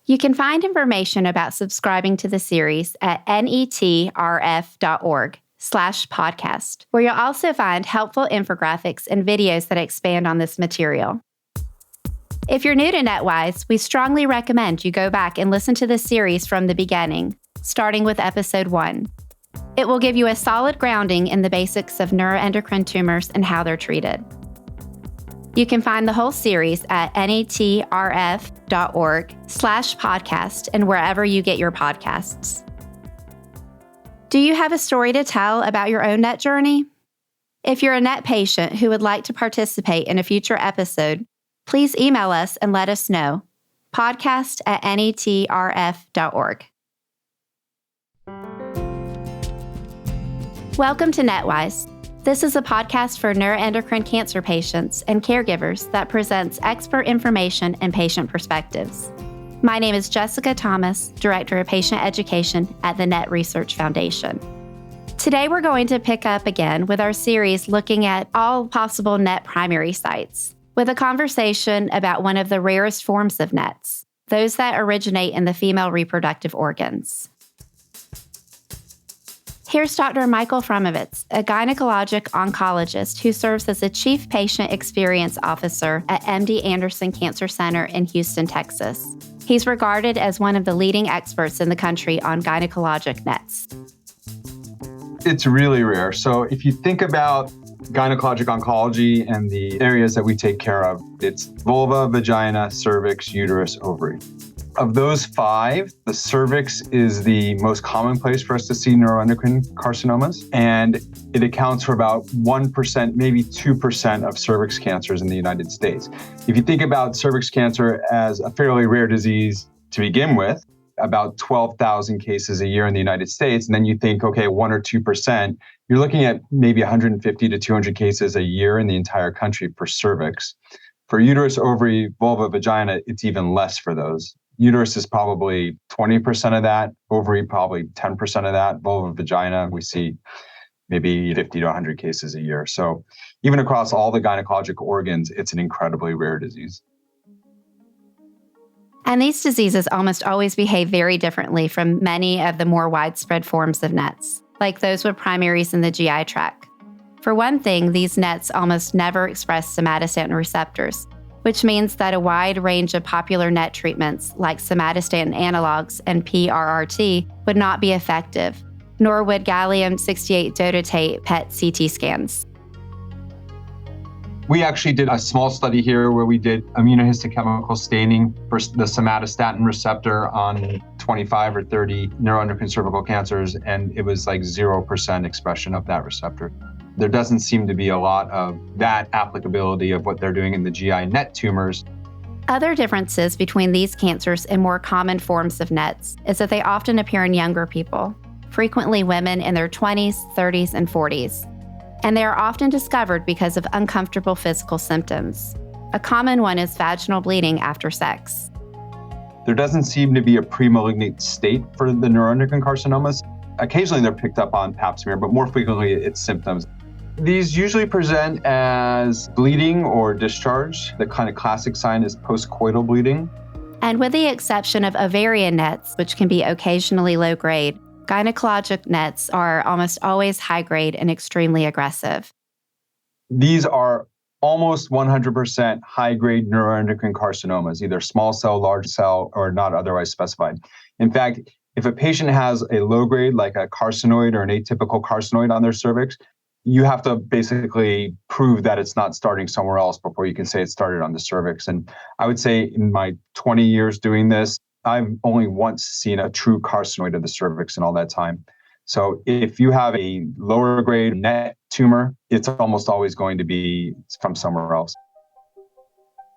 You can find information about subscribing to the series at netrf.org/podcast, where you'll also find helpful infographics and videos that expand on this material. If you're new to NETWise, we strongly recommend you go back and listen to the series from the beginning, starting with episode 1. It will give you a solid grounding in the basics of neuroendocrine tumors and how they're treated. You can find the whole series at netrf.org/podcast and wherever you get your podcasts. Do you have a story to tell about your own NET journey? If you're a NET patient who would like to participate in a future episode, please email us and let us know. podcast@netrf.org. Welcome to NETWise. This is a podcast for neuroendocrine cancer patients and caregivers that presents expert information and patient perspectives. My name is Jessica Thomas, Director of Patient Education at the NET Research Foundation. Today we're going to pick up again with our series looking at all possible NET primary sites, with a conversation about one of the rarest forms of NETs, those that originate in the female reproductive organs. Here's Dr. Michael Frumovitz, a gynecologic oncologist who serves as the Chief Patient Experience Officer at MD Anderson Cancer Center in Houston, Texas. He's regarded as one of the leading experts in the country on gynecologic NETs. It's really rare. So if you think about gynecologic oncology and the areas that we take care of, it's vulva, vagina, cervix, uterus, ovary. Of those 5, the cervix is the most common place for us to see neuroendocrine carcinomas, and it accounts for about 1%, maybe 2% of cervix cancers in the United States. If you think about cervix cancer as a fairly rare disease to begin with, about 12,000 cases a year in the United States, and then you think, okay, 1 or 2%, you're looking at maybe 150 to 200 cases a year in the entire country for cervix. For uterus, ovary, vulva, vagina, it's even less for those. Uterus is probably 20% of that, ovary probably 10% of that, vulva, vagina, we see maybe 50 to 100 cases a year. So even across all the gynecologic organs, it's an incredibly rare disease. And these diseases almost always behave very differently from many of the more widespread forms of NETs, like those with primaries in the GI tract. For one thing, these NETs almost never express somatostatin receptors, which means that a wide range of popular NET treatments like somatostatin analogs and PRRT would not be effective, nor would gallium-68 dotatate PET CT scans. We actually did a small study here where we did immunohistochemical staining for the somatostatin receptor on 25 or 30 neuroendocrine cervical cancers, and it was like 0% expression of that receptor. There doesn't seem to be a lot of that applicability of what they're doing in the GI NET tumors. Other differences between these cancers and more common forms of NETs is that they often appear in younger people, frequently women in their 20s, 30s, and 40s. And they are often discovered because of uncomfortable physical symptoms. A common one is vaginal bleeding after sex. There doesn't seem to be a premalignant state for the neuroendocrine carcinomas. Occasionally they're picked up on pap smear, but more frequently it's symptoms. These usually present as bleeding or discharge. The kind of classic sign is postcoital bleeding. And with the exception of ovarian NETs, which can be occasionally low grade, gynecologic NETs are almost always high grade and extremely aggressive. These are almost 100% high grade neuroendocrine carcinomas, either small cell, large cell, or not otherwise specified. In fact, if a patient has a low grade, like a carcinoid or an atypical carcinoid on their cervix, you have to basically prove that it's not starting somewhere else before you can say it started on the cervix. And I would say in my 20 years doing this, I've only once seen a true carcinoid of the cervix in all that time. So if you have a lower grade NET tumor, it's almost always going to be from somewhere else.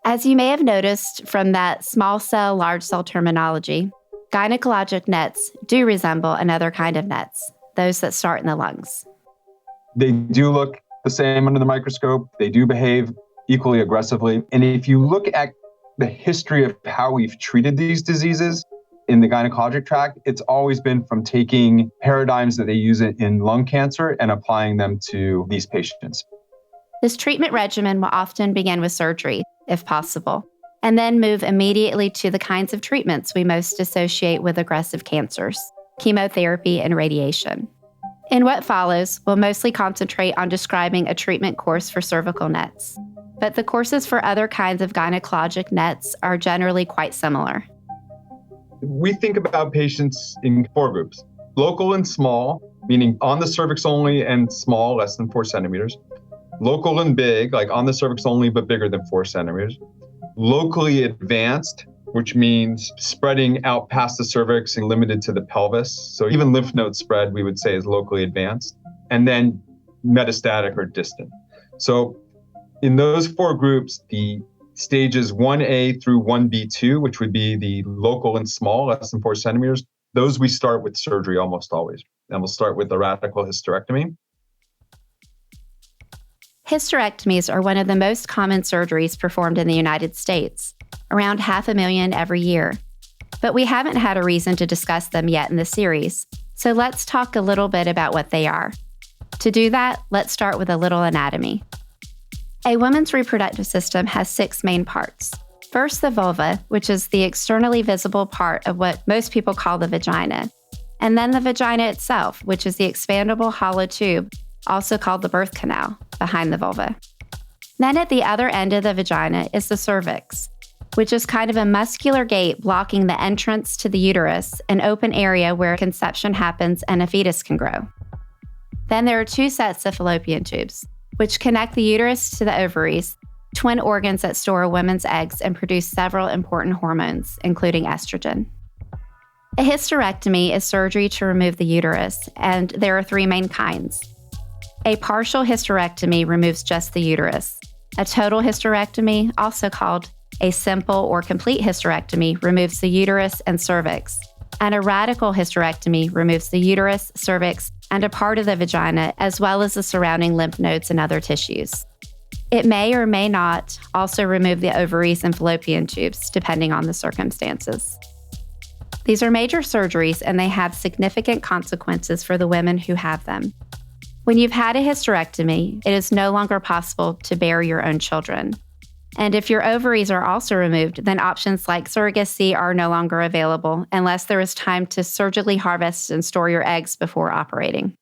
As you may have noticed from that small cell, large cell terminology, gynecologic NETs do resemble another kind of NETs, those that start in the lungs. They do look the same under the microscope. They do behave equally aggressively. And if you look at the history of how we've treated these diseases in the gynecologic tract, it's always been from taking paradigms that they use in lung cancer and applying them to these patients. This treatment regimen will often begin with surgery, if possible. and then move immediately to the kinds of treatments we most associate with aggressive cancers: chemotherapy and radiation. In what follows, we'll mostly concentrate on describing a treatment course for cervical NETs, but the courses for other kinds of gynecologic NETs are generally quite similar. We think about patients in 4 groups: local and small, meaning on the cervix only and small, less than 4 centimeters; local and big, like on the cervix only but bigger than 4 centimeters; locally advanced, which means spreading out past the cervix and limited to the pelvis. So even lymph node spread, we would say, is locally advanced. And then metastatic or distant. So in those 4 groups, the stages 1A through 1B2, which would be the local and small, less than 4 centimeters, those we start with surgery almost always. And we'll start with the radical hysterectomy. Hysterectomies are one of the most common surgeries performed in the United States, around 500,000 every year. But we haven't had a reason to discuss them yet in the series, so let's talk a little bit about what they are. To do that, let's start with a little anatomy. A woman's reproductive system has 6 main parts. First, the vulva, which is the externally visible part of what most people call the vagina, and then the vagina itself, which is the expandable hollow tube, also called the birth canal, behind the vulva. Then at the other end of the vagina is the cervix, which is kind of a muscular gate blocking the entrance to the uterus, an open area where conception happens and a fetus can grow. Then there are 2 sets of fallopian tubes, which connect the uterus to the ovaries, twin organs that store a woman's eggs and produce several important hormones, including estrogen. A hysterectomy is surgery to remove the uterus, and there are 3 main kinds. A partial hysterectomy removes just the uterus. A total hysterectomy, also called a simple or complete hysterectomy, removes the uterus and cervix. And a radical hysterectomy removes the uterus, cervix, and a part of the vagina, as well as the surrounding lymph nodes and other tissues. It may or may not also remove the ovaries and fallopian tubes, depending on the circumstances. These are major surgeries, and they have significant consequences for the women who have them. When you've had a hysterectomy, it is no longer possible to bear your own children. And if your ovaries are also removed, then options like surrogacy are no longer available unless there is time to surgically harvest and store your eggs before operating.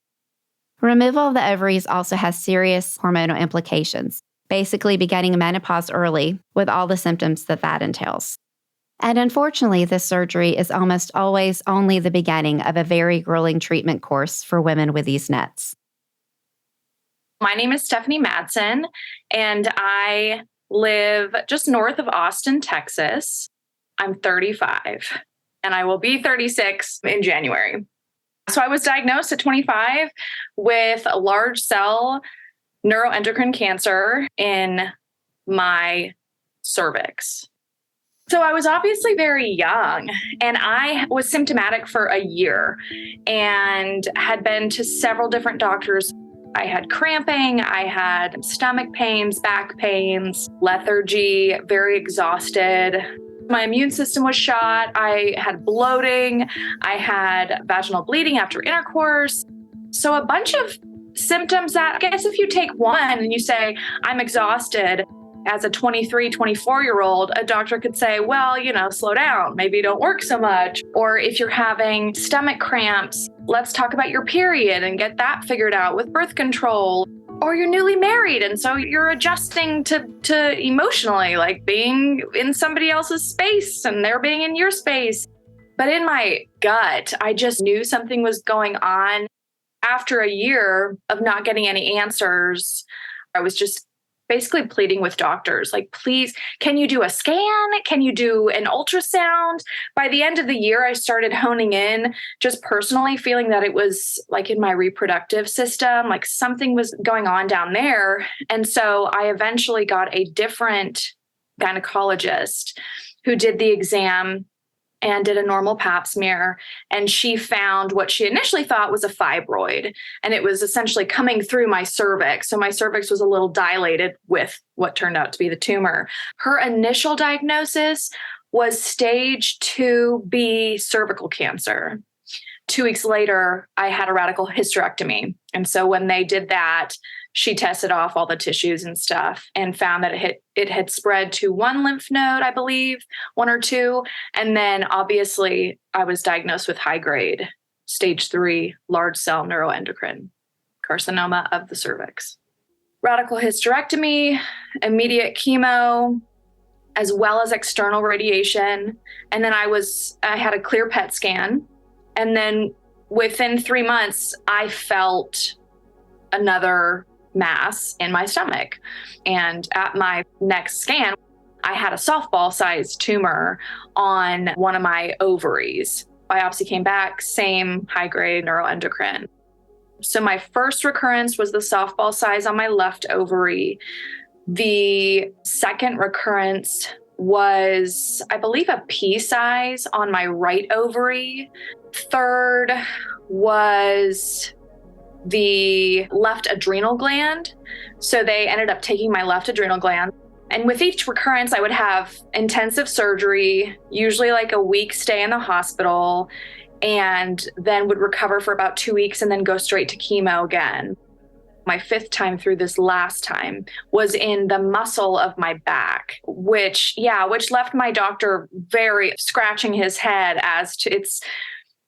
Removal of the ovaries also has serious hormonal implications, basically beginning menopause early with all the symptoms that entails. And unfortunately, this surgery is almost always only the beginning of a very grueling treatment course for women with these NETs. My name is Stephanie Madsen, and I live just north of Austin, Texas. I'm 35, and I will be 36 in January. So I was diagnosed at 25 with a large cell neuroendocrine cancer in my cervix. So I was obviously very young, and I was symptomatic for a year and had been to several different doctors. I had cramping, I had stomach pains, back pains, lethargy, very exhausted. My immune system was shot. I had bloating. I had vaginal bleeding after intercourse. So a bunch of symptoms that, I guess if you take one and you say, I'm exhausted, as a 23, 24-year-old, a doctor could say, well, slow down, maybe don't work so much. Or if you're having stomach cramps, let's talk about your period and get that figured out with birth control. Or you're newly married, and so you're adjusting to emotionally, like being in somebody else's space and they're being in your space. But in my gut, I just knew something was going on. After a year of not getting any answers, I was just basically pleading with doctors, like, please, can you do a scan? Can you do an ultrasound? By the end of the year, I started honing in, just personally feeling that it was like in my reproductive system, like something was going on down there. And so I eventually got a different gynecologist who did the exam and did a normal pap smear. And she found what she initially thought was a fibroid. And it was essentially coming through my cervix. So my cervix was a little dilated with what turned out to be the tumor. Her initial diagnosis was stage 2B cervical cancer. 2 weeks later, I had a radical hysterectomy. And so when they did that, she tested off all the tissues and stuff and found that it had spread to one lymph node, I believe, one or two. And then obviously I was diagnosed with high grade stage 3 large cell neuroendocrine carcinoma of the cervix. Radical hysterectomy, immediate chemo, as well as external radiation. And then I had a clear PET scan. And then within 3 months, I felt another mass in my stomach. And at my next scan, I had a softball-sized tumor on one of my ovaries. Biopsy came back, same high-grade neuroendocrine. So my first recurrence was the softball size on my left ovary. The second recurrence was, I believe, a pea size on my right ovary. Third was the left adrenal gland. So they ended up taking my left adrenal gland. And with each recurrence, I would have intensive surgery, usually like a week stay in the hospital, and then would recover for about 2 weeks and then go straight to chemo again. My fifth time through this last time was in the muscle of my back, which left my doctor very scratching his head as to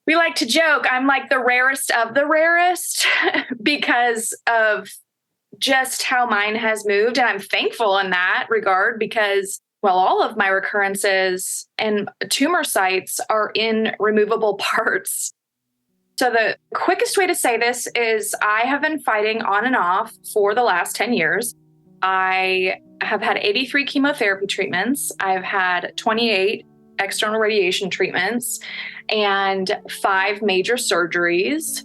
we like to joke, I'm like the rarest of the rarest because of just how mine has moved. And I'm thankful in that regard because, well, all of my recurrences and tumor sites are in removable parts. So the quickest way to say this is I have been fighting on and off for the last 10 years. I have had 83 chemotherapy treatments. I've had 28 external radiation treatments and 5 major surgeries.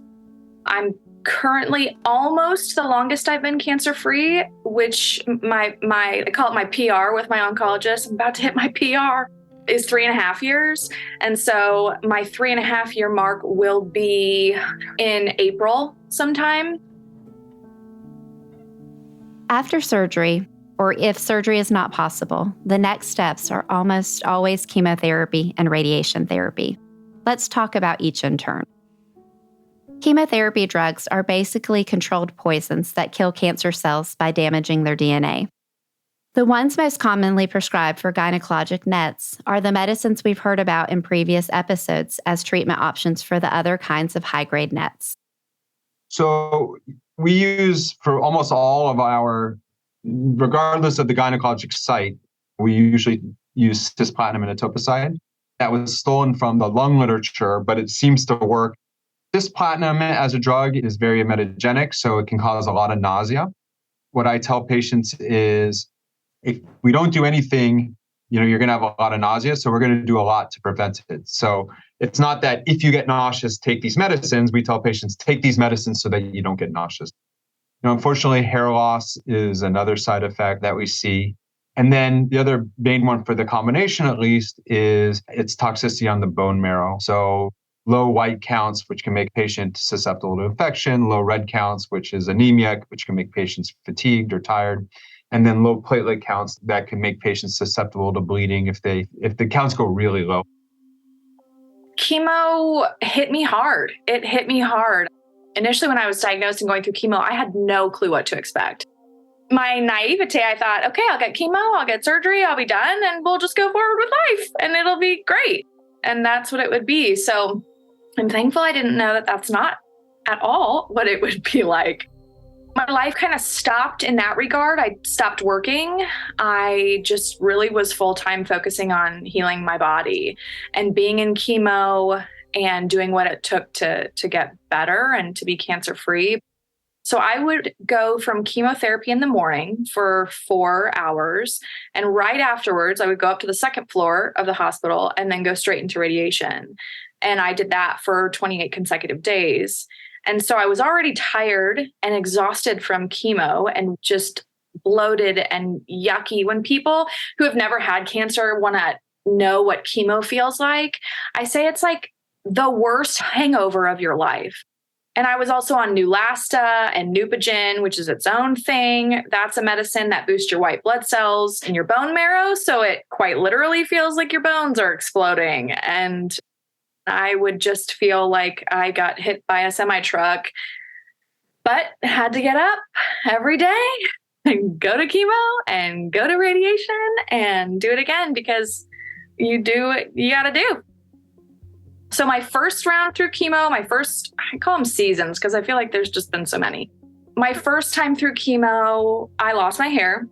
I'm currently almost the longest I've been cancer-free, which I call it my PR with my oncologist. I'm about to hit my PR. Is 3.5 years. And so my 3.5 year mark will be in April sometime. After surgery, or if surgery is not possible, the next steps are almost always chemotherapy and radiation therapy. Let's talk about each in turn. Chemotherapy drugs are basically controlled poisons that kill cancer cells by damaging their DNA. The ones most commonly prescribed for gynecologic NETs are the medicines we've heard about in previous episodes as treatment options for the other kinds of high-grade NETs. So we use for almost all of our, regardless of the gynecologic site, we usually use cisplatin and etoposide. That was stolen from the lung literature, but it seems to work. Cisplatin as a drug is very emetogenic, so it can cause a lot of nausea. What I tell patients is, if we don't do anything, you're going to have a lot of nausea. So we're going to do a lot to prevent it. So it's not that if you get nauseous, take these medicines. We tell patients, take these medicines so that you don't get nauseous. Unfortunately, hair loss is another side effect that we see. And then the other main one for the combination, at least, is its toxicity on the bone marrow. So low white counts, which can make patients susceptible to infection, low red counts, which is anemia, which can make patients fatigued or tired. And then low platelet counts that can make patients susceptible to bleeding if the counts go really low. Chemo hit me hard. It hit me hard. Initially, when I was diagnosed and going through chemo, I had no clue what to expect. My naivete, I thought, okay, I'll get chemo, I'll get surgery, I'll be done, and we'll just go forward with life, and it'll be great. And that's what it would be. So I'm thankful I didn't know that that's not at all what it would be like. My life kind of stopped in that regard. I stopped working. I just really was full-time focusing on healing my body and being in chemo and doing what it took to get better and to be cancer-free. So I would go from chemotherapy in the morning for 4 hours. And right afterwards, I would go up to the second floor of the hospital and then go straight into radiation. And I did that for 28 consecutive days. And so I was already tired and exhausted from chemo and just bloated and yucky. When people who have never had cancer want to know what chemo feels like, I say it's like the worst hangover of your life. And I was also on Neulasta and Neupogen, which is its own thing. That's a medicine that boosts your white blood cells in your bone marrow. So it quite literally feels like your bones are exploding. And I would just feel like I got hit by a semi-truck but had to get up every day and go to chemo and go to radiation and do it again because you do what you got to do. So my first round through chemo, I call them seasons because I feel like there's just been so many. My first time through chemo, I lost my hair.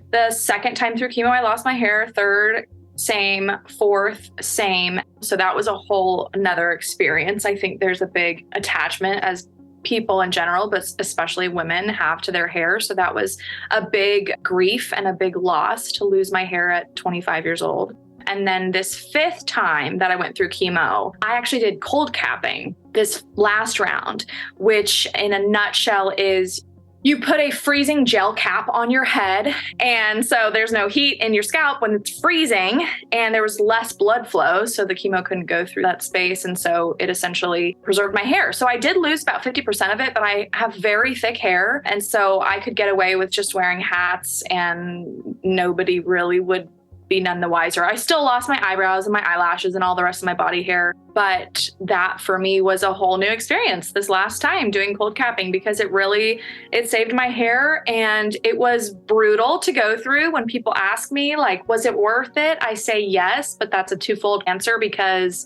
The second time through chemo, I lost my hair. Third, same. Fourth, same. So that was a whole another experience. I think there's a big attachment as people in general, but especially women have to their hair. So that was a big grief and a big loss to lose my hair at 25 years old. And then this fifth time that I went through chemo, I actually did cold capping this last round, which in a nutshell is you put a freezing gel cap on your head. And so there's no heat in your scalp when it's freezing, and there was less blood flow. So the chemo couldn't go through that space. And so it essentially preserved my hair. So I did lose about 50% of it, but I have very thick hair. And so I could get away with just wearing hats and nobody really would be none the wiser. I still lost my eyebrows and my eyelashes and all the rest of my body hair. But that for me was a whole new experience this last time doing cold capping because it saved my hair. And it was brutal to go through. When people ask me, like, was it worth it? I say yes, but that's a twofold answer because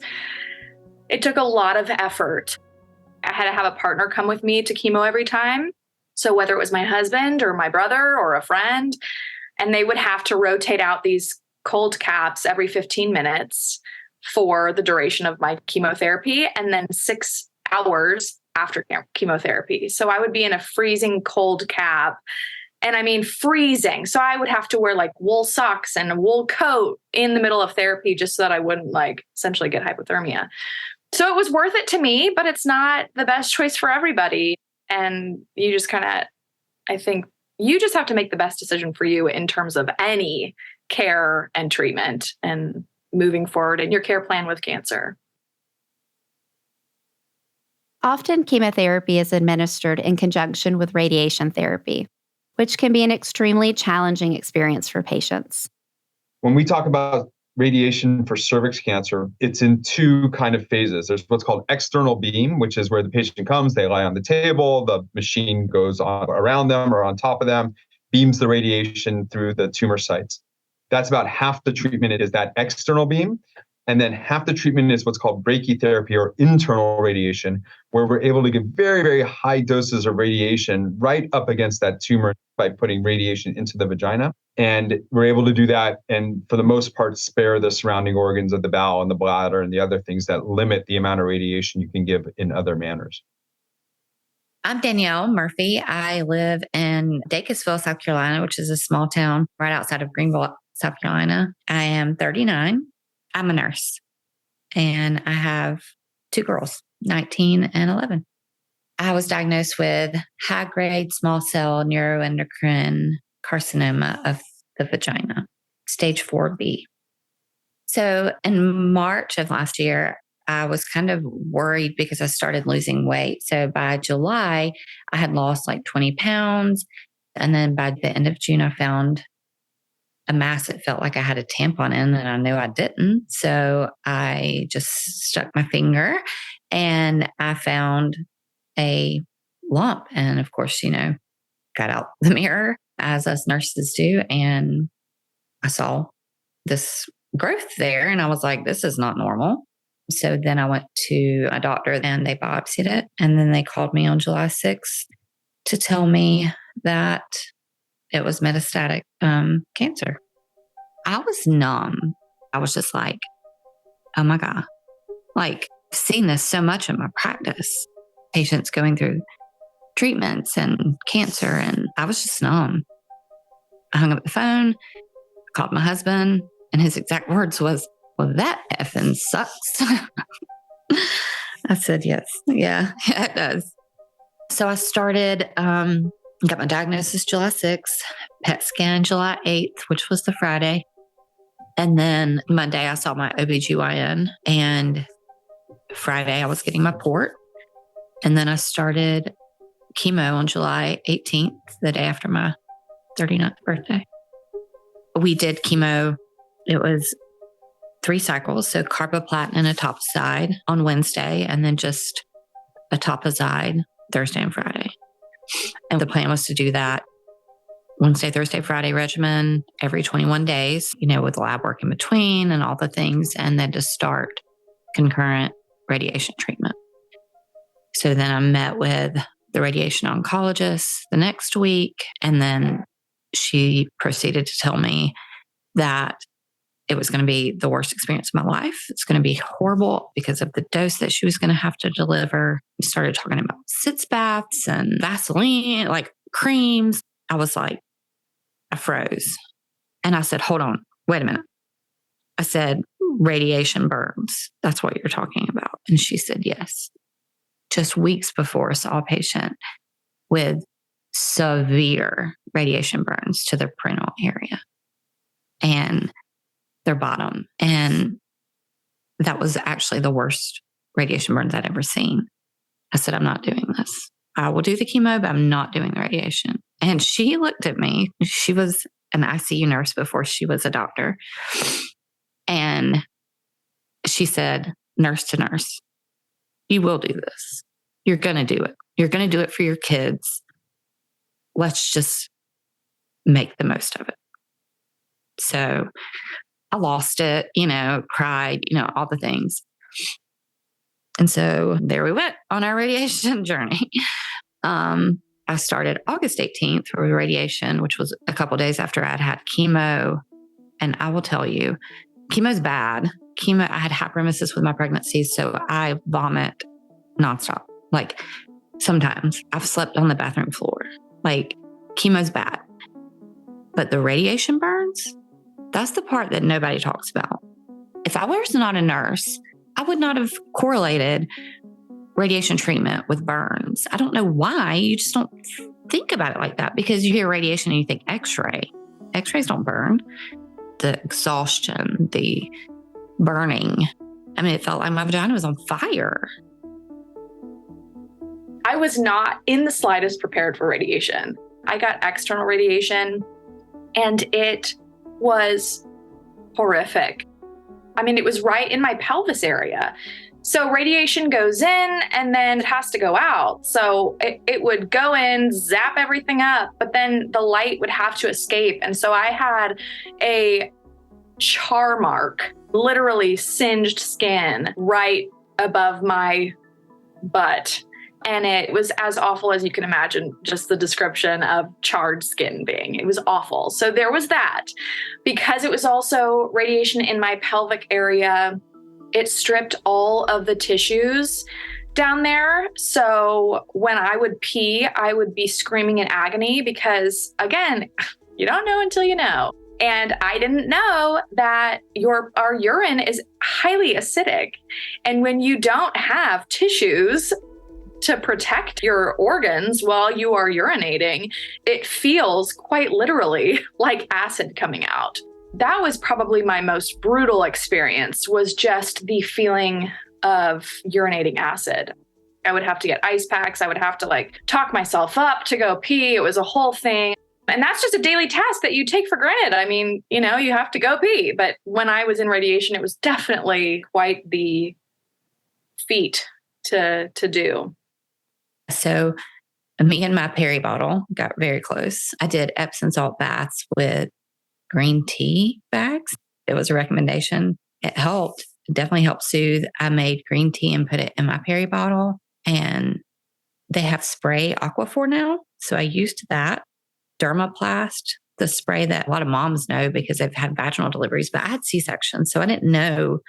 it took a lot of effort. I had to have a partner come with me to chemo every time. So whether it was my husband or my brother or a friend, and they would have to rotate out these cold caps every 15 minutes for the duration of my chemotherapy and then 6 hours after chemotherapy. So I would be in a freezing cold cap, and I mean freezing. So I would have to wear like wool socks and a wool coat in the middle of therapy just so that I wouldn't like essentially get hypothermia. So it was worth it to me, but it's not the best choice for everybody. And you just I think you just have to make the best decision for you in terms of any care and treatment and moving forward in your care plan with cancer. Often chemotherapy is administered in conjunction with radiation therapy, which can be an extremely challenging experience for patients. When we talk about radiation for cervix cancer, it's in two kind of phases. There's what's called external beam, which is where the patient comes, they lie on the table, the machine goes on around them or on top of them, beams the radiation through the tumor sites. That's about half the treatment is that external beam. And then half the treatment is what's called brachytherapy or internal radiation, where we're able to give very, very high doses of radiation right up against that tumor by putting radiation into the vagina. And we're able to do that and for the most part, spare the surrounding organs of the bowel and the bladder and the other things that limit the amount of radiation you can give in other manners. I'm Danielle Murphy. I live in Dacusville, South Carolina, which is a small town right outside of Greenville, South Carolina. I am 39. I'm a nurse, and I have 2 girls, 19 and 11. I was diagnosed with high-grade small cell neuroendocrine carcinoma of the vagina, stage 4B. So in March of last year, I was kind of worried because I started losing weight. So by July, I had lost like 20 pounds. And then by the end of June, I found a mass that felt like I had a tampon in, and I knew I didn't. So I just stuck my finger and I found a lump. And of course, got out the mirror as us nurses do. And I saw this growth there and I was like, this is not normal. So then I went to a doctor and they biopsied it. And then they called me on July 6th to tell me that it was metastatic cancer. I was numb. I was just like, oh my God. Like, I've seen this so much in my practice. Patients going through treatments and cancer. And I was just numb. I hung up the phone, called my husband, and his exact words was, well, that effing sucks. I said, yes. Yeah, it does. So I started, got my diagnosis July 6th, PET scan July 8th, which was the Friday. And then Monday I saw my OBGYN, and Friday I was getting my port. And then I started chemo on July 18th, the day after my 39th birthday. We did chemo. It was 3 cycles. So carboplatin and etoposide on Wednesday, and then just etoposide Thursday and Friday. And the plan was to do that Wednesday, Thursday, Friday regimen every 21 days, with lab work in between and all the things, and then to start concurrent radiation treatment. So then I met with the radiation oncologist the next week, and then she proceeded to tell me that it was going to be the worst experience of my life. It's going to be horrible because of the dose that she was going to have to deliver. We started talking about sitz baths and Vaseline, like creams. I was like, I froze. And I said, hold on, wait a minute. I said, radiation burns. That's what you're talking about. And she said, yes. Just weeks before, I saw a patient with severe radiation burns to their perineal area and their bottom. And that was actually the worst radiation burns I'd ever seen. I said, I'm not doing this. I will do the chemo, but I'm not doing the radiation. And she looked at me. She was an ICU nurse before she was a doctor. And she said, nurse to nurse, you will do this. You're going to do it. You're going to do it for your kids. Let's just make the most of it. So I lost it, cried, all the things. And so there we went on our radiation journey. I started August 18th for radiation, which was a couple of days after I'd had chemo. And I will tell you, chemo's bad. I had hyperemesis with my pregnancy, so I vomit nonstop. Like sometimes I've slept on the bathroom floor. Like chemo's bad. But the radiation burns, that's the part that nobody talks about. If I was not a nurse, I would not have correlated radiation treatment with burns. I don't know why. You just don't think about it like that because you hear radiation and you think X-ray. X-rays don't burn. The exhaustion, the burning. I mean, it felt like my vagina was on fire. I was not in the slightest prepared for radiation. I got external radiation and it was horrific. I mean, it was right in my pelvis area. So radiation goes in and then it has to go out. So it would go in, zap everything up, but then the light would have to escape. And so I had a char mark, literally singed skin right above my butt. And it was as awful as you can imagine, just the description of charred skin being. It was awful. So there was that. Because it was also radiation in my pelvic area, it stripped all of the tissues down there. So when I would pee, I would be screaming in agony because, again, you don't know until you know. And I didn't know that our urine is highly acidic. And when you don't have tissues to protect your organs while you are urinating, it feels quite literally like acid coming out. That was probably my most brutal experience, was just the feeling of urinating acid. I would have to get ice packs. I would have to talk myself up to go pee. It was a whole thing. And that's just a daily task that you take for granted. I mean, you have to go pee. But when I was in radiation, it was definitely quite the feat to do. So me and my peri bottle got very close. I did Epsom salt baths with green tea bags. It was a recommendation. It helped. It definitely helped soothe. I made green tea and put it in my peri bottle. And they have spray Aquaphor now. So I used that. Dermaplast, the spray that a lot of moms know because they've had vaginal deliveries, but I had C-section. So I didn't know.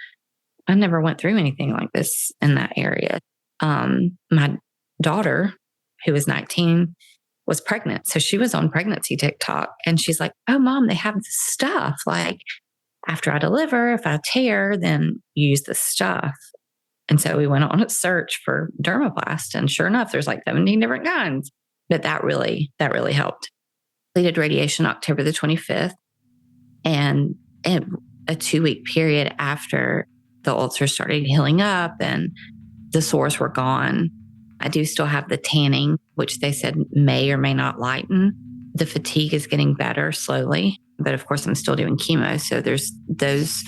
I never went through anything like this in that area. My daughter, who was 19, was pregnant. So she was on pregnancy TikTok and she's like, oh, Mom, they have this stuff. Like after I deliver, if I tear, then use this stuff. And so we went on a search for Dermaplast. And sure enough, there's 17 different kinds. But that really helped. Completed radiation October the 25th. And in a 2-week period after the ulcer started healing up and the sores were gone, I do still have the tanning, which they said may or may not lighten. The fatigue is getting better slowly, but of course I'm still doing chemo. So there's those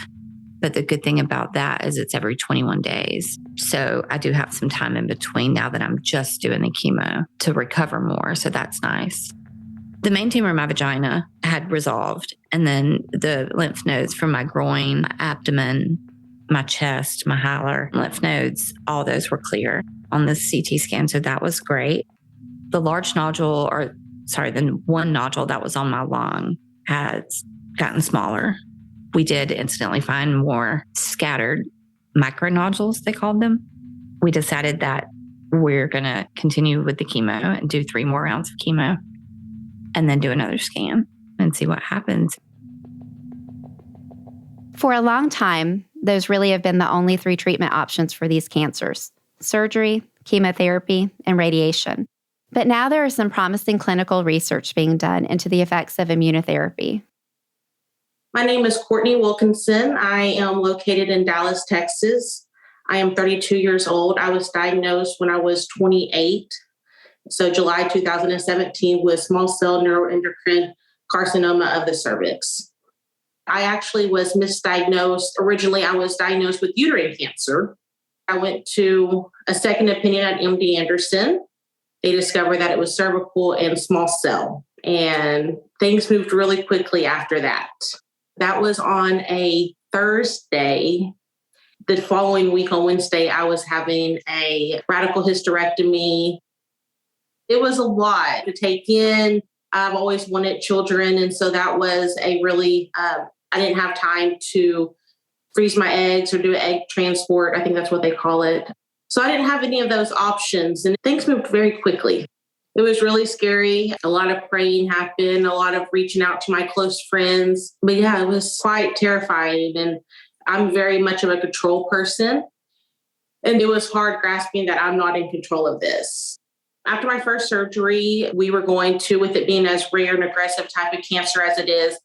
But the good thing about that is it's every 21 days. So I do have some time in between now that I'm just doing the chemo to recover more. So that's nice. The main tumor in my vagina had resolved. And then the lymph nodes from my groin, my abdomen, my chest, my hilar lymph nodes, all those were clear on the CT scan. So that was great. The the one nodule that was on my lung has gotten smaller. We did instantly find more scattered micronodules, they called them. We decided that we're going to continue with the chemo and do 3 more rounds of chemo and then do another scan and see what happens. For a long time, those really have been the only 3 treatment options for these cancers: surgery, chemotherapy, and radiation. But now there is some promising clinical research being done into the effects of immunotherapy. My name is Courtney Wilkinson. I am located in Dallas, Texas. I am 32 years old. I was diagnosed when I was 28. So July 2017 with small cell neuroendocrine carcinoma of the cervix. I actually was misdiagnosed. Originally, I was diagnosed with uterine cancer. I went to a second opinion at MD Anderson. They discovered that it was cervical and small cell. And things moved really quickly after that. That was on a Thursday. The following week on Wednesday, I was having a radical hysterectomy. It was a lot to take in. I've always wanted children. And so that was a really, I didn't have time to freeze my eggs or do an egg transport. I think that's what they call it. So I didn't have any of those options. And things moved very quickly. It was really scary. A lot of praying happened, a lot of reaching out to my close friends. But yeah, it was quite terrifying. And I'm very much of a control person. And it was hard grasping that I'm not in control of this. After my first surgery, we were going to, with it being as rare and aggressive type of cancer as it is,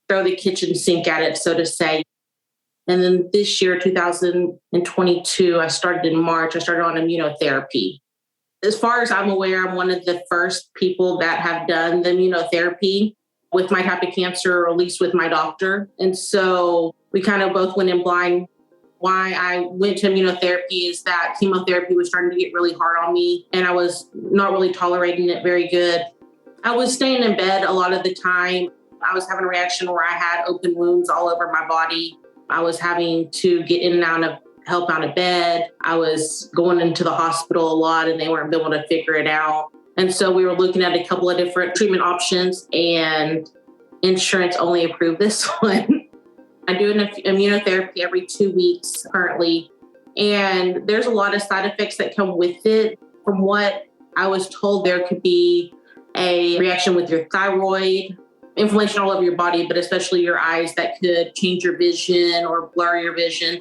throw the kitchen sink at it, so to say. And then this year, 2022, I started in March, I started on immunotherapy. As far as I'm aware, I'm one of the first people that have done the immunotherapy with my type of cancer, or at least with my doctor. And so we kind of both went in blind. Why I went to immunotherapy is that chemotherapy was starting to get really hard on me, and I was not really tolerating it very good. I was staying in bed a lot of the time. I was having a reaction where I had open wounds all over my body. I was having to get in and out of help out of bed. I was going into the hospital a lot, and they weren't able to figure it out. And so we were looking at a couple of different treatment options, and insurance only approved this one. I do an immunotherapy every 2 weeks currently, and there's a lot of side effects that come with it. From what I was told, there could be a reaction with your thyroid, inflammation all over your body, but especially your eyes, that could change your vision or blur your vision.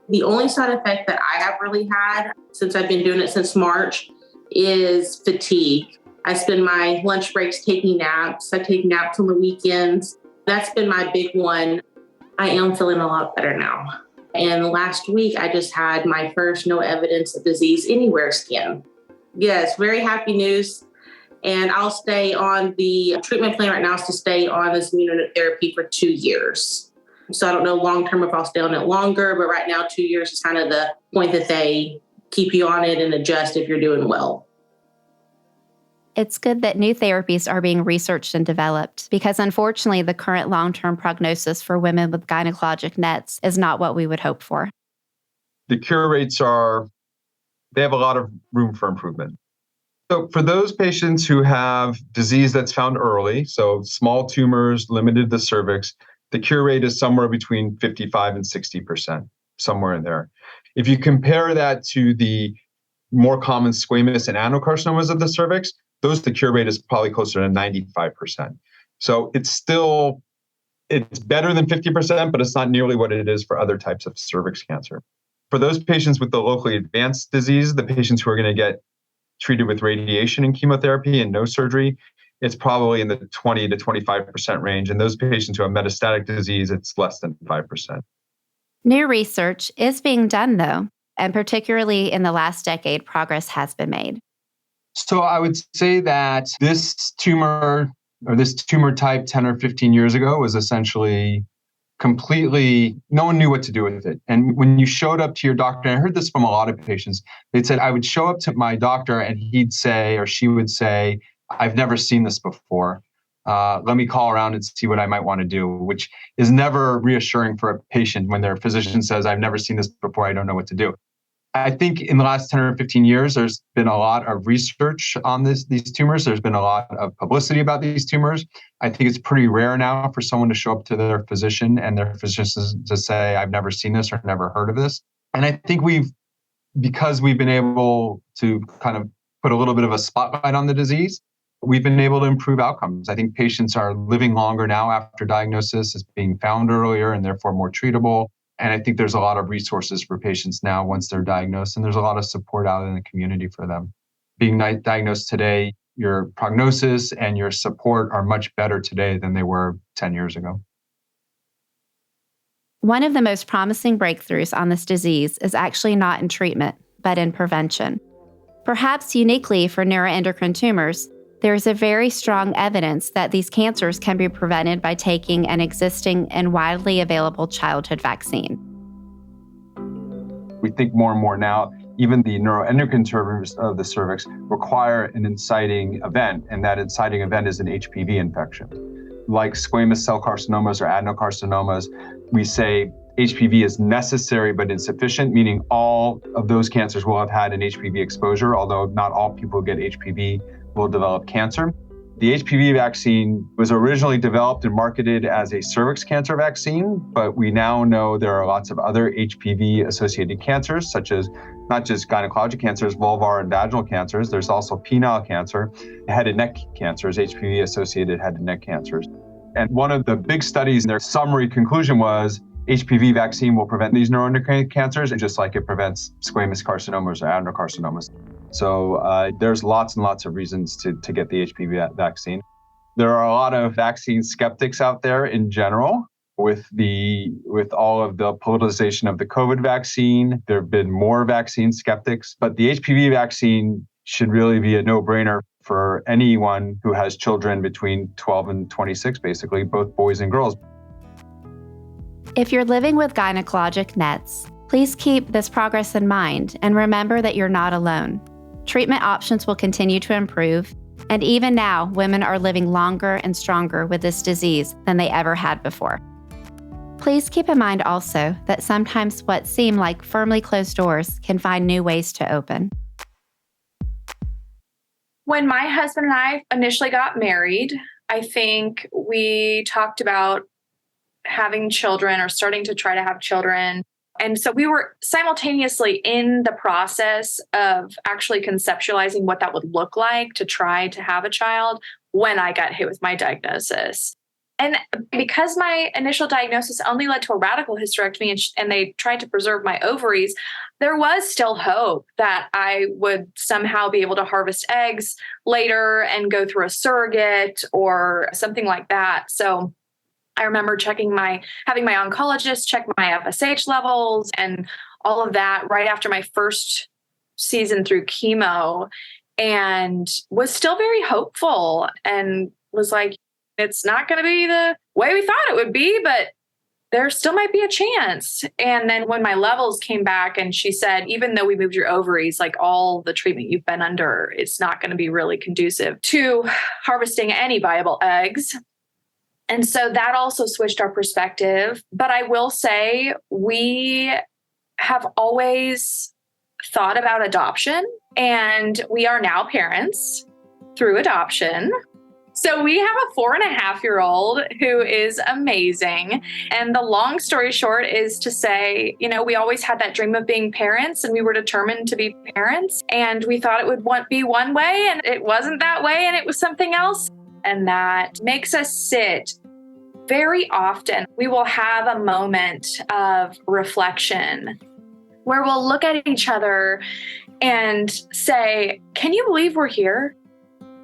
The only side effect that I have really had since I've been doing it since March is fatigue. I spend my lunch breaks taking naps. I take naps on the weekends. That's been my big one. I am feeling a lot better now. And last week, I just had my first no evidence of disease anywhere scan. Yes, very happy news. And I'll stay on the treatment plan right now is to stay on this immunotherapy for 2 years. So I don't know long-term if I'll stay on it longer, but right now 2 years is kind of the point that they keep you on it and adjust if you're doing well. It's good that new therapies are being researched and developed, because unfortunately, the current long-term prognosis for women with gynecologic NETs is not what we would hope for. The cure rates they have a lot of room for improvement. So for those patients who have disease that's found early, so small tumors limited to the cervix, the cure rate is somewhere between 55 and 60%, somewhere in there. If you compare that to the more common squamous and adenocarcinomas of the cervix, the cure rate is probably closer to 95%. So it's better than 50%, but it's not nearly what it is for other types of cervix cancer. For those patients with the locally advanced disease, the patients who are going to get treated with radiation and chemotherapy and no surgery, it's probably in the 20 to 25% range. And those patients who have metastatic disease, it's less than 5%. New research is being done, though, and particularly in the last decade, progress has been made. So I would say that this tumor type 10 or 15 years ago was essentially completely, no one knew what to do with it. And when you showed up to your doctor, and I heard this from a lot of patients, they said, I would show up to my doctor and he'd say, or she would say, I've never seen this before. Let me call around and see what I might want to do, which is never reassuring for a patient when their physician says, I've never seen this before, I don't know what to do. I think in the last 10 or 15 years, there's been a lot of research on these tumors. There's been a lot of publicity about these tumors. I think it's pretty rare now for someone to show up to their physician and their physician to say, I've never seen this or never heard of this. And I think because we've been able to kind of put a little bit of a spotlight on the disease, we've been able to improve outcomes. I think patients are living longer now after diagnosis. It's being found earlier and therefore more treatable. And I think there's a lot of resources for patients now once they're diagnosed, and there's a lot of support out in the community for them. Being diagnosed today, your prognosis and your support are much better today than they were 10 years ago. One of the most promising breakthroughs on this disease is actually not in treatment, but in prevention. Perhaps uniquely for neuroendocrine tumors, there is a very strong evidence that these cancers can be prevented by taking an existing and widely available childhood vaccine. We think more and more now, even the neuroendocrine tumors of the cervix require an inciting event, and that inciting event is an HPV infection. Like squamous cell carcinomas or adenocarcinomas, we say HPV is necessary but insufficient, meaning all of those cancers will have had an HPV exposure, although not all people who get HPV will develop cancer. The HPV vaccine was originally developed and marketed as a cervix cancer vaccine, but we now know there are lots of other HPV-associated cancers, such as not just gynecologic cancers, vulvar and vaginal cancers. There's also penile cancer, head and neck cancers, HPV-associated head and neck cancers. And one of the big studies, their summary conclusion was HPV vaccine will prevent these neuroendocrine cancers, just like it prevents squamous carcinomas or adenocarcinomas. So there's lots and lots of reasons to get the HPV vaccine. There are a lot of vaccine skeptics out there in general. With all of the politicization of the COVID vaccine, there have been more vaccine skeptics, but the HPV vaccine should really be a no-brainer for anyone who has children between 12 and 26, basically, both boys and girls. If you're living with gynecologic NETS, please keep this progress in mind and remember that you're not alone. Treatment options will continue to improve, and even now, women are living longer and stronger with this disease than they ever had before. Please keep in mind also that sometimes what seem like firmly closed doors can find new ways to open. When my husband and I initially got married, I think we talked about having children or starting to try to have children. And so we were simultaneously in the process of actually conceptualizing what that would look like to try to have a child when I got hit with my diagnosis. And because my initial diagnosis only led to a radical hysterectomy and they tried to preserve my ovaries, there was still hope that I would somehow be able to harvest eggs later and go through a surrogate or something like that. So I remember having my oncologist check my FSH levels and all of that right after my first season through chemo, and was still very hopeful and was like, it's not going to be the way we thought it would be, but there still might be a chance. And then when my levels came back and she said, even though we moved your ovaries, like all the treatment you've been under, it's not going to be really conducive to harvesting any viable eggs. And so that also switched our perspective. But I will say we have always thought about adoption, and we are now parents through adoption. So we have a 4.5-year-old who is amazing. And the long story short is to say, we always had that dream of being parents and we were determined to be parents. And we thought it would be one way and it wasn't that way and it was something else. And that makes us sit very often. We will have a moment of reflection where we'll look at each other and say, can you believe we're here?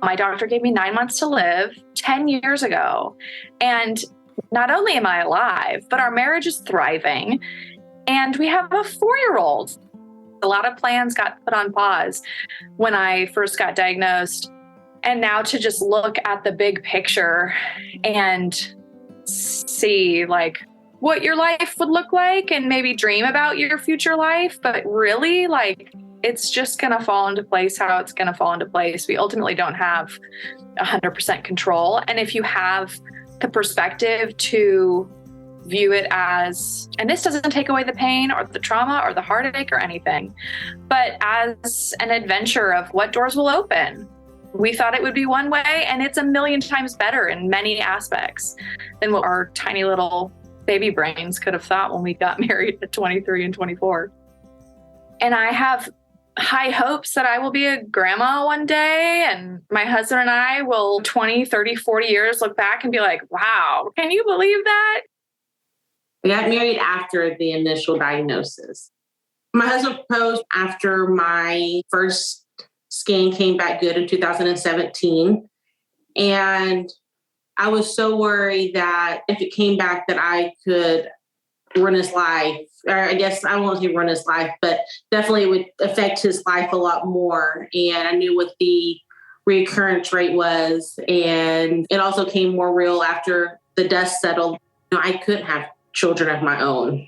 My doctor gave me 9 months to live 10 years ago. And not only am I alive, but our marriage is thriving. And we have a 4-year-old. A lot of plans got put on pause when I first got diagnosed. And now to just look at the big picture and see, like, what your life would look like and maybe dream about your future life. But really, like, it's just going to fall into place how it's going to fall into place. We ultimately don't have 100% control. And if you have the perspective to view it as, and this doesn't take away the pain or the trauma or the heartache or anything, but as an adventure of what doors will open. We thought it would be one way, and it's a million times better in many aspects than what our tiny little baby brains could have thought when we got married at 23 and 24. And I have high hopes that I will be a grandma one day, and my husband and I will 20, 30, 40 years look back and be like, wow, can you believe that? I got married after the initial diagnosis. My husband proposed after my first scan came back good in 2017. And I was so worried that if it came back that I could run his life, or I guess I won't say run his life, but definitely it would affect his life a lot more. And I knew what the recurrence rate was. And it also came more real after the dust settled. I couldn't have children of my own.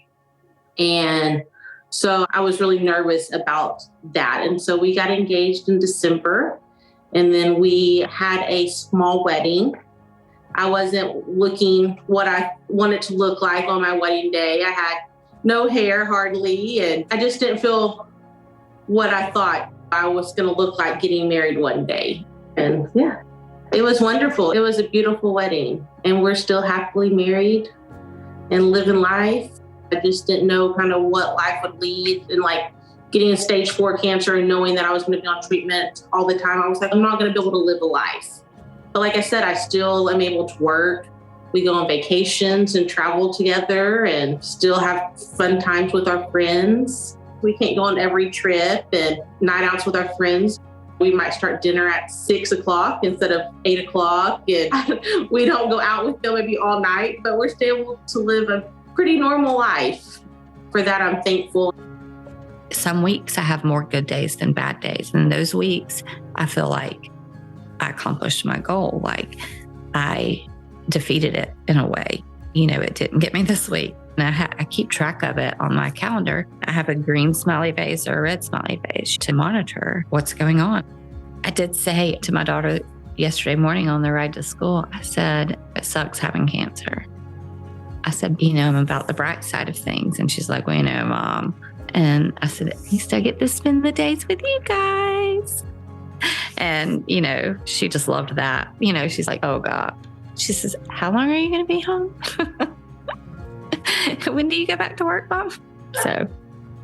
And so I was really nervous about that. And so we got engaged in December, and then we had a small wedding. I wasn't looking what I wanted to look like on my wedding day. I had no hair hardly, and I just didn't feel what I thought I was going to look like getting married one day. And yeah, it was wonderful. It was a beautiful wedding, and we're still happily married and living life. I just didn't know kind of what life would lead, and like getting stage 4 cancer and knowing that I was going to be on treatment all the time. I was like, I'm not going to be able to live a life. But like I said, I still am able to work. We go on vacations and travel together and still have fun times with our friends. We can't go on every trip and night outs with our friends. We might start dinner at 6 o'clock instead of 8 o'clock. And we don't go out with them maybe all night, but we're still able to live a pretty normal life. For that, I'm thankful. Some weeks I have more good days than bad days. And those weeks, I feel like I accomplished my goal. Like I defeated it in a way. It didn't get me this week. And I keep track of it on my calendar. I have a green smiley face or a red smiley face to monitor what's going on. I did say to my daughter yesterday morning on the ride to school, I said, it sucks having cancer. I said, I'm about the bright side of things. And she's like, well, Mom. And I said, at least I get to spend the days with you guys. And, she just loved that. She's like, oh God. She says, how long are you going to be home? When do you go back to work, Mom? So,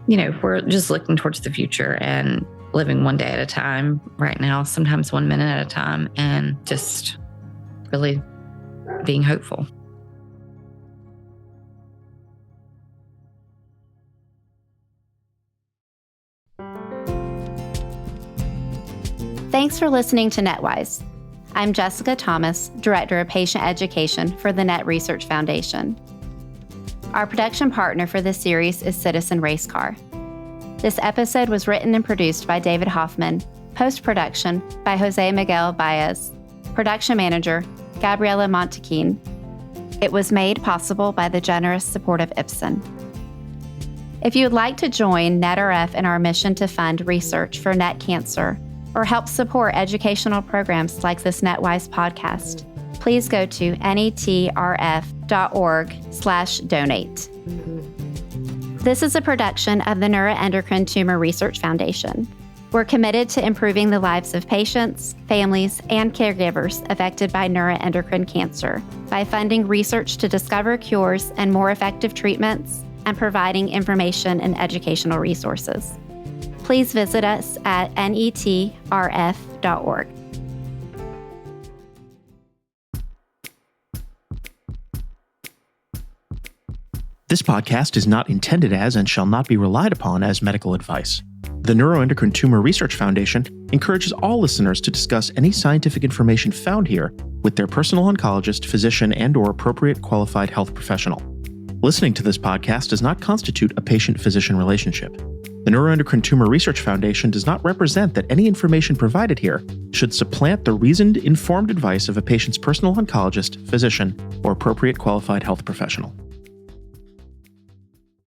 we're just looking towards the future and living one day at a time right now, sometimes 1 minute at a time, and just really being hopeful. Thanks for listening to NETWise. I'm Jessica Thomas, Director of Patient Education for the NET Research Foundation. Our production partner for this series is Citizen Race Car. This episode was written and produced by David Hoffman, post-production by Jose Miguel Baez, production manager Gabriela Montequin. It was made possible by the generous support of Ipsen. If you would like to join NETRF in our mission to fund research for NET cancer, or help support educational programs like this NETWise podcast, please go to netrf.org/donate. This is a production of the Neuroendocrine Tumor Research Foundation. We're committed to improving the lives of patients, families, and caregivers affected by neuroendocrine cancer by funding research to discover cures and more effective treatments and providing information and educational resources. Please visit us at netrf.org. This podcast is not intended as and shall not be relied upon as medical advice. The Neuroendocrine Tumor Research Foundation encourages all listeners to discuss any scientific information found here with their personal oncologist, physician, and/or appropriate qualified health professional. Listening to this podcast does not constitute a patient-physician relationship. The Neuroendocrine Tumor Research Foundation does not represent that any information provided here should supplant the reasoned, informed advice of a patient's personal oncologist, physician, or appropriate qualified health professional.